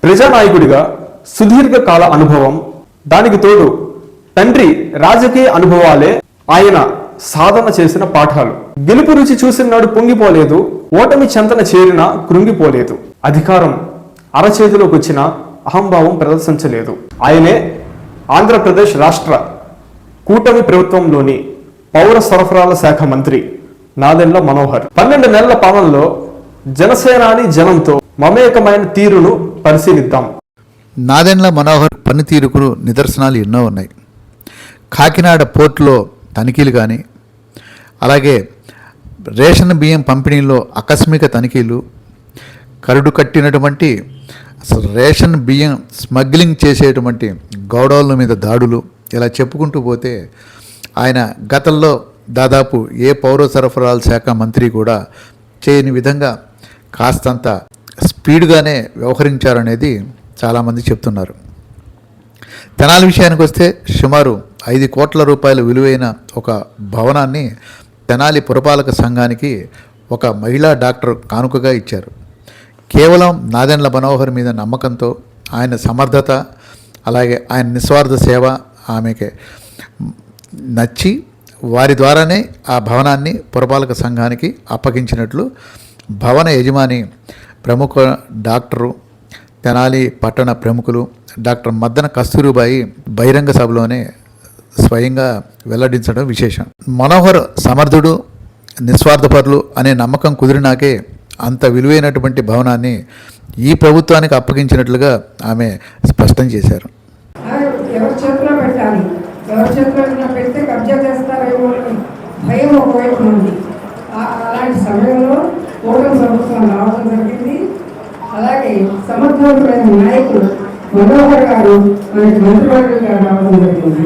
ప్రజానాయకుడిగా సుదీర్ఘకాల అనుభవం, దానికి తోడు తండ్రి రాజకీయ అనుభవాలే ఆయన సాధన చేసిన పాఠాలు. గెలుపు రుచి చూసినాడు పొంగిపోలేదు, ఓటమి చెంతన చేరినా కృంగిపోలేదు. అధికారం అరచేతిలోకి వచ్చిన అహంభావం ప్రదర్శించలేదు. ఆయనే ఆంధ్రప్రదేశ్ రాష్ట్ర కూటమి ప్రభుత్వంలోని పౌర సరఫరాల శాఖ మంత్రి నాదెండ్ల మనోహర్. 12 నెలల పాలనలో జనసేనాని జనంతో మమేకమైన తీరును పరిశీలిద్దాం. నాదెండ్ల మనోహర్ పనితీరుకు నిదర్శనాలు ఎన్నో ఉన్నాయి. కాకినాడ పోర్టులో తనిఖీలు కానీ, అలాగే రేషన్ బియ్యం పంపిణీలో ఆకస్మిక తనిఖీలు, కరుడు కట్టినటువంటి రేషన్ బియ్యం స్మగ్లింగ్ చేసేటువంటి గౌడౌన్ల మీద దాడులు, ఇలా చెప్పుకుంటూ పోతే ఆయన గతంలో దాదాపు ఏ పౌర సరఫరాల శాఖ మంత్రి కూడా చేయని విధంగా కాస్తంత స్పీడ్గానే వ్యవహరించారనేది చాలామంది చెప్తున్నారు. తెనాలి విషయానికి వస్తే సుమారు 5 కోట్ల రూపాయల విలువైన ఒక భవనాన్ని తెనాలి పురపాలక సంఘానికి ఒక మహిళా డాక్టర్ కానుకగా ఇచ్చారు. కేవలం నాదెండ్ల మనోహర్ మీద నమ్మకంతో, ఆయన సమర్థత, అలాగే ఆయన నిస్వార్థ సేవ ఆమెకి నచ్చి వారి ద్వారానే ఆ భవనాన్ని పురపాలక సంఘానికి అప్పగించినట్లు భవన యజమాని ప్రముఖ డాక్టరు, తెనాలి పట్టణ ప్రముఖులు డాక్టర్ మద్దన కస్తూరిబాయి బహిరంగ సభలోనే స్వయంగా వెల్లడించడం విశేషం. మనోహర్ సమర్థుడు, నిస్వార్థపరులు అనే నమ్మకం కుదిరినాకే అంత విలువైనటువంటి భవనాన్ని ఈ ప్రభుత్వానికి అప్పగించినట్లుగా ఆమె స్పష్టం చేశారు. ఎవరి చేతిలో పెట్టాలి, ఎవరి చేతిలో పెడితే కబ్జా చేస్తారేమో భయం ఒకవైపు ఉంది. అలాంటి సమయంలో కూటమి ప్రభుత్వం రావడం జరిగింది. అలాగే సమర్థవంతులైన నాయకులు మనోహర్ గారు మనకి మంత్రివర్గంగా రావడం జరిగింది.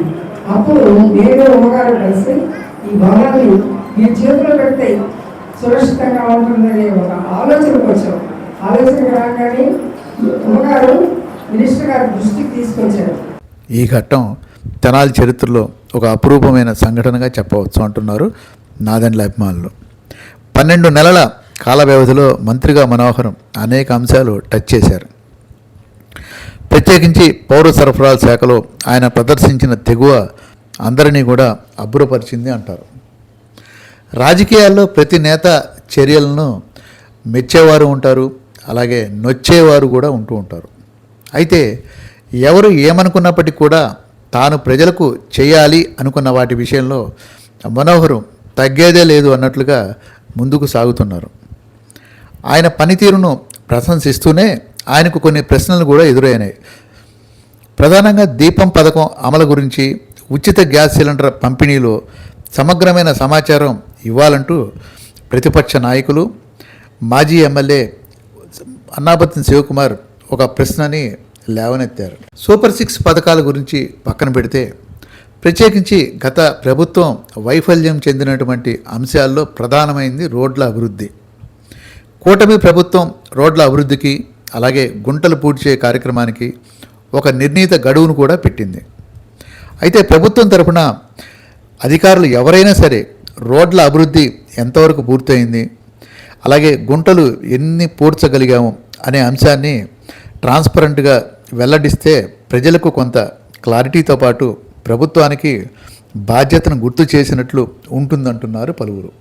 అప్పుడు నేను ఉమ్మగారు కలిసి ఈ భవనాన్ని మీ చేతిలో పెడితే సురక్షితంగా ఉంటుందనే ఒక ఆలోచనకు వచ్చాం. ఆలోచనకు రాగానే ఉమ్మగారు మినిస్టర్ గారి దృష్టికి తీసుకొచ్చారు. ఈ ఘట్టం తెనాలి చరిత్రలో ఒక అపురూపమైన సంఘటనగా చెప్పవచ్చు అంటున్నారు నాదెండ్ల అభిమానులు. 12 నెలల కాల వ్యవధిలో మంత్రిగా మనోహరం అనేక అంశాలు టచ్ చేశారు. ప్రత్యేకించి పౌర సరఫరాల శాఖలో ఆయన ప్రదర్శించిన తెగువ అందరినీ కూడా అబ్బురపరిచింది అంటారు. రాజకీయాల్లో ప్రతి నేత చర్యలను మెచ్చేవారు ఉంటారు, అలాగే నొచ్చేవారు కూడా ఉంటూ ఉంటారు. అయితే ఎవరు ఏమనుకున్నప్పటికీ కూడా తాను ప్రజలకు చేయాలి అనుకున్న వాటి విషయంలో మనోహరు తగ్గేదే లేదు అన్నట్లుగా ముందుకు సాగుతున్నారు. ఆయన పనితీరును ప్రశంసిస్తూనే ఆయనకు కొన్ని ప్రశ్నలు కూడా ఎదురైనాయి. ప్రధానంగా దీపం పథకం అమలు గురించి, ఉచిత గ్యాస్ సిలిండర్ పంపిణీలో సమగ్రమైన సమాచారం ఇవ్వాలంటూ ప్రతిపక్ష నాయకులు, మాజీ ఎమ్మెల్యే అన్నాబత్తిన శివకుమార్ ఒక ప్రశ్నని లేవనెత్తారు. సూపర్ 6 పథకాల గురించి పక్కన పెడితే, ప్రత్యేకించి గత ప్రభుత్వం వైఫల్యం చెందినటువంటి అంశాల్లో ప్రధానమైంది రోడ్ల అభివృద్ధి. కూటమి ప్రభుత్వం రోడ్ల అభివృద్ధికి, అలాగే గుంటలు పూడ్చే కార్యక్రమానికి ఒక నిర్ణీత గడువును కూడా పెట్టింది. అయితే ప్రభుత్వం తరఫున అధికారులు ఎవరైనా సరే రోడ్ల అభివృద్ధి ఎంతవరకు పూర్తయింది, అలాగే గుంటలు ఎన్ని పూడ్చగలిగాము అనే అంశాన్ని ట్రాన్స్పరెంట్గా వెల్లడిస్తే ప్రజలకు కొంత క్లారిటీతో పాటు ప్రభుత్వానికి బాధ్యతను గుర్తు చేసినట్లు ఉంటుందంటున్నారు పలువురు.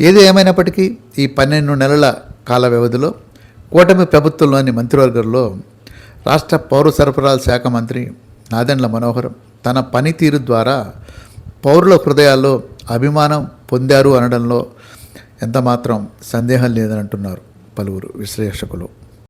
ఏది ఏమైనప్పటికీ ఈ 12 నెలల కాల వ్యవధిలో కూటమి ప్రభుత్వంలోని మంత్రివర్గంలో రాష్ట్ర పౌర సరఫరాల శాఖ మంత్రి నాదెండ్ల మనోహర్ తన పనితీరు ద్వారా పౌరుల హృదయాల్లో అభిమానం పొందారు అనడంలో ఎంతమాత్రం సందేహం లేదని అంటున్నారు పలువురు విశ్లేషకులు.